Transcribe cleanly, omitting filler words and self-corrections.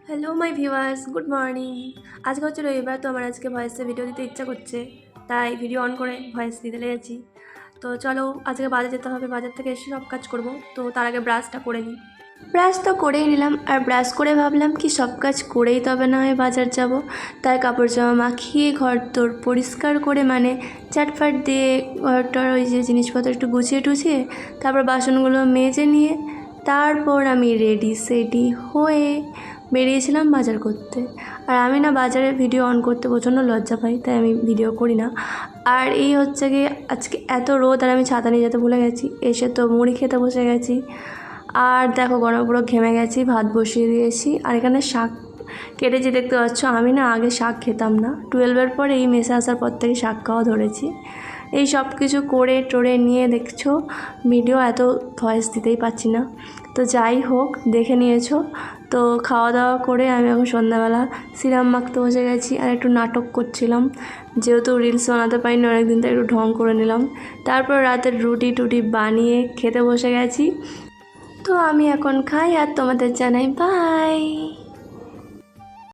Hello my viewers, good morning. আজকে হচ্ছে রবিবার, তো আমার আজকে ভয়েসে ভিডিও দিতে ইচ্ছা করছে, তাই ভিডিও অন করে ভয়েস দিতে লেগেছি। তো চলো, আজকে বাজার যেতে হবে, বাজার থেকে এসে সব কাজ করব। তো তার আগে ব্রাশটা করে নিই। ব্রাশ তো করেই নিলাম, আর ব্রাশ করে ভাবলাম কি সব কাজ করেই তবে না হয় বাজার যাব। তাই কাপড় জামা মাখিয়ে ঘর তোর পরিষ্কার করে, মানে চাটফাট দিয়ে ঘরটার ওই যে জিনিসপত্র একটু গুছিয়ে টুছিয়ে, তারপর বাসনগুলো মেজে নিয়ে তারপর আমি রেডি সেডি হয়ে বেরিয়েছিলাম বাজার করতে। আর আমি না বাজারে ভিডিও অন করতে প্রচণ্ড লজ্জা পাই, তাই আমি ভিডিও করি না। আর এই হচ্ছে গিয়ে আজকে এত রোদ, আর আমি ছাতা নিয়ে যেতে ভুলে গেছি। এসে তো মুড়ি খেতে বসে গেছি। আর দেখো গরম পুরো ঘেমে গেছি, ভাত বসিয়ে দিয়েছি। আর এখানে শাক কেটেছি, দেখতে পাচ্ছ। আমি না আগে শাক খেতাম না, 12-এর পরে এই মেসে আসার পর থেকে শাক খাওয়া ধরেছি। এই সব কিছু করে টোরে নিয়ে দেখছো ভিডিও এত ভয়েস দিতেই পারছি না। তো যাই হোক, দেখে নিয়েছো তো। খাওয়া দাওয়া করে আমি এখন সন্ধ্যাবেলা সিরাম মাখতে বসে গেছি, আর একটু নাটক করছিলাম। যেহেতু রিলস বানাতে পারিনি অনেকদিন, তো একটু ঢং করে নিলাম। তারপর রাতের রুটি টুটি বানিয়ে খেতে বসে গেছি। তো আমি এখন খাই আর তোমাদের জানাই বাই।